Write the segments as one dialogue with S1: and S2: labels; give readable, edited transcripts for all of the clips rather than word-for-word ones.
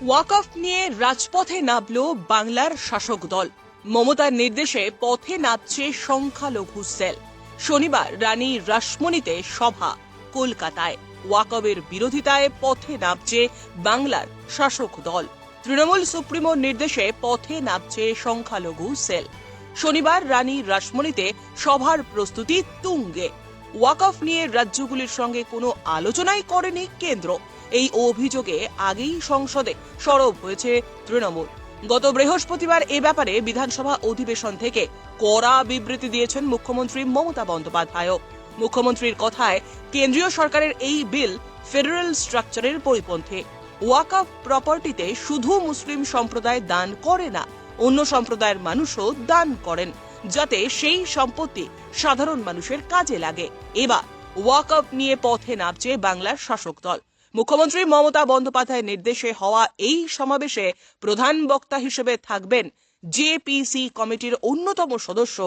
S1: ওয়াকফ নিয়ে রাজপথে নামল বাংলার শাসক দল। মমতার নির্দেশে পথে নামছে সংখ্যালঘু সেল। শনিবার রানী রাসমণিতে সভা। কলকাতায় ওয়াকফের বিরোধিতায় পথে নামছে বাংলার শাসক দল। তৃণমূল সুপ্রিমোর নির্দেশে পথে নামছে সংখ্যালঘু সেল। শনিবার রানী রাসমণিতে সভার প্রস্তুতি তুঙ্গে। ওয়াকফ নিয়ে রাজ্যগুলির সঙ্গে কোনো আলোচনাই করেনি কেন্দ্র। এই অভিযোগে আগেই সংসদে সরব হয়েছে তৃণমূল। গত বৃহস্পতিবার এ ব্যাপারে বিধানসভা অধিবেশন থেকে কড়া বিবৃতি দিয়েছেন মুখ্যমন্ত্রী মমতা বন্দ্যোপাধ্যায়। মুখ্যমন্ত্রীর কথায়, কেন্দ্রীয় সরকারের এই বিল ফেডারেল স্ট্রাকচারের পরিপন্থী। ওয়াকফ প্রপার্টিতে শুধু মুসলিম সম্প্রদায় দান করে না, অন্য সম্প্রদায়ের মানুষও দান করেন, যাতে সেই সম্পত্তি সাধারণ মানুষের কাজে লাগে। এবার ওয়াকফ নিয়ে পথে নামছে বাংলার শাসক দল। মুখ্যমন্ত্রী মমতা বন্দ্যোপাধ্যায়ের নির্দেশে হওয়া এই সমাবেশে প্রধান বক্তা হিসেবে থাকবেন জেপিসি কমিটির অন্যতম সদস্য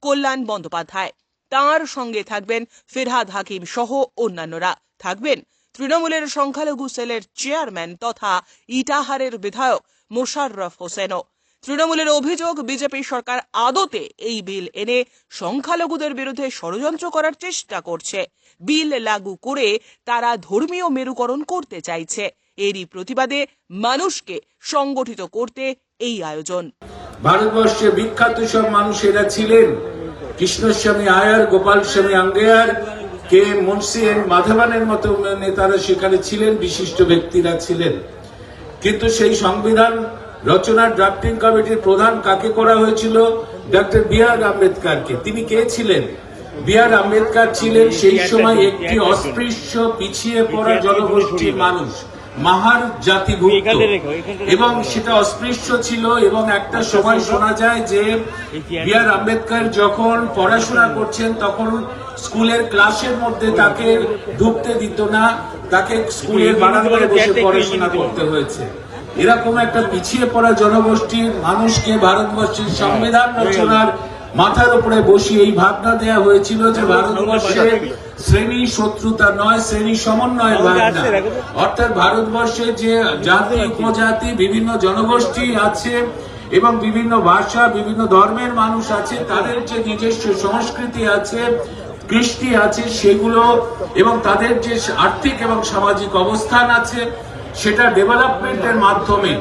S1: কল্যাণ বন্দ্যোপাধ্যায়। তাঁর সঙ্গে থাকবেন ফিরহাদ হাকিম সহ অন্যান্যরা। থাকবেন তৃণমূলের সংখ্যালঘু সেলের চেয়ারম্যান তথা ইটাহারের বিধায়ক মোশাররফ হোসেনও। তৃণমূলের অভিযোগ, বিজেপি সরকার আদতে এই বিল এনে সংখ্যালঘুদের বিরুদ্ধে ষড়যন্ত্র করার চেষ্টা করছে। বিল লাগু করে তারা ধর্মীয় মেরুকরণ করতে চাইছে। এরই প্রতিবাদে মানুষকে সংগঠিত করতে এই আয়োজন।
S2: ভারতবর্ষে বিখ্যাত সব মানুষেরা ছিলেন। কৃষ্ণস্বামী আয়ার, গোপাল স্বামী আঙ্গেয়ার, কে মুন্সি মাধবানের মতো নেতারা সেখানে ছিলেন, বিশিষ্ট ব্যক্তিরা ছিলেন। কিন্তু সেই সংবিধান রচনার ড্রাফটিং কমিটির প্রধান কাকে করা হয়েছিল? ডক্টর বি আর আম্বেদকরকে। তিনি কে ছিলেন? বি আর আম্বেদকর ছিলেন সেই সময় একটি অস্পৃশ্য, পিছিয়ে পড়া জনগোষ্ঠীর মানুষ, মাহার জাতিভুক্ত, এবং সেটা অস্পৃশ্য ছিল। এবং একটা সময় শোনা যায় যে বি আর আম্বেদকর যখন পড়াশোনা করছেন তখন স্কুলের ক্লাসের মধ্যে তাকে ঢুকতে দিত না, তাকে স্কুলের বারান্দায় বসে পড়াশোনা করতে হয়েছে। এরকম একটা পিছিয়ে পড়া জনগোষ্ঠীর মানুষকে ভারতবর্ষের সংবিধান রচনার মাথার উপরে বসিয়ে এই ভাবনা দেয়া হয়েছিল যে ভারতবর্ষে শ্রেণী শত্রুতা নয়, শ্রেণী সমন্বয়ের ভাবনা। অর্থাৎ ভারতবর্ষে যে জাতি, উপজাতি, বিভিন্ন জনগোষ্ঠী আছে এবং বিভিন্ন ভাষা, বিভিন্ন ধর্মের মানুষ আছে, তাদের যে নিজস্ব সংস্কৃতি আছে, কৃষ্টি আছে, সেগুলো এবং তাদের যে আর্থিক এবং সামাজিক অবস্থান আছে, সেটা ডেভেলপমেন্টের মাধ্যমে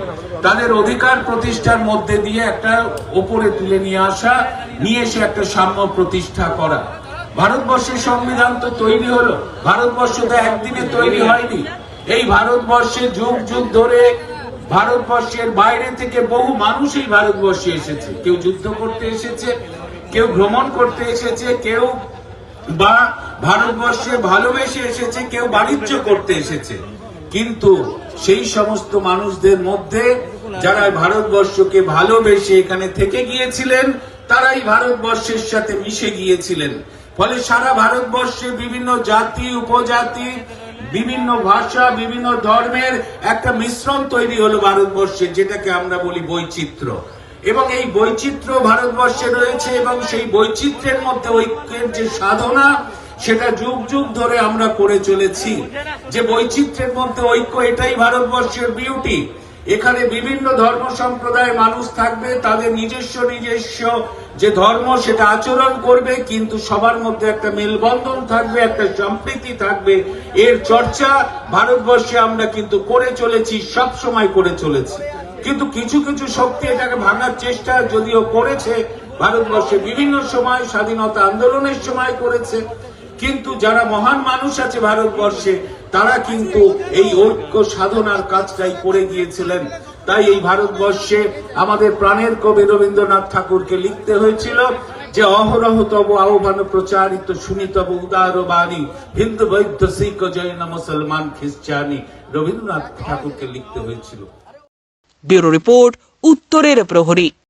S2: তাদের অধিকার প্রতিষ্ঠার মধ্যে দিয়ে একটা ওপরে তুলে নিয়ে আসা, নিয়ে এসে একটা সাম্য প্রতিষ্ঠা করা। ভারতবর্ষের সংবিধান তো তৈরি হলো, ভারতবর্ষ তো একদিনে তৈরি হয়নি। এই ভারতবর্ষে যুগ যুগ ধরে ভারতবর্ষের বাইরে থেকে বহু মানুষ এই ভারতবর্ষে এসেছে। কেউ যুদ্ধ করতে এসেছে, কেউ ভ্রমণ করতে এসেছে, কেউ বা ভারতবর্ষে ভালোবেসে এসেছে, কেউ বাণিজ্য করতে এসেছে। কিন্তু সেই সমস্ত মানুষদের মধ্যে যারা ভারতবর্ষকে ভালোবেসে এখানে থেকে গিয়েছিলেন, তারাই ভারতবর্ষের সাথে মিশে গিয়েছিলেন। ফলে সারা ভারতবর্ষে বিভিন্ন জাতি, উপজাতি, বিভিন্ন ভাষা, বিভিন্ন ধর্মের একটা মিশ্রণ তৈরি হলো ভারতবর্ষে, যেটাকে আমরা বলি বৈচিত্র্য। এবং এই বৈচিত্র্য ভারতবর্ষে রয়েছে, এবং সেই বৈচিত্র্যের মধ্যে ঐক্যের যে সাধনা, সেটা যুগ যুগ ধরে আমরা করে চলেছি। যে বৈচিত্র্যের মধ্যে ঐক্য, এটাই ভারতবর্ষের বিউটি। এখানে বিভিন্ন ধর্ম সম্প্রদায়ের মানুষ থাকবে, তাদের নিজস্ব নিজস্ব যে ধর্ম সেটা আচরণ করবে, কিন্তু সবার মধ্যে একটা মেলবন্ধন থাকবে, একটা সম্প্রীতি থাকবে। এর চর্চা ভারতবর্ষে আমরা কিন্তু করে চলেছি, সব সময় করে চলেছি। কিন্তু কিছু কিছু শক্তি এটাকে ভাঙার চেষ্টা যদিও করেছে, ভারতবর্ষে বিভিন্ন সময় স্বাধীনতা আন্দোলনের সময় করেছে। কিন্তু যারা মহান মানুষ আছে ভারতবর্ষে, তারা কিন্তু এই ঐক্য সাধনার কাজটাই করে গিয়েছিলেন। তাই এই ভারতবর্ষে আমাদের প্রাণের কবি রবীন্দ্রনাথ ঠাকুরকে লিখতে হয়েছিল যে অহরহ তব আহ্বান প্রচারিত শুনিতব উদার বাণী, হিন্দু বৌদ্ধ শিখ জৈন মুসলমান খ্রিস্টানি। রবীন্দ্রনাথ ঠাকুরকে লিখতে হয়েছিল।
S1: ব্যুরো রিপোর্ট, উত্তরের প্রহরী।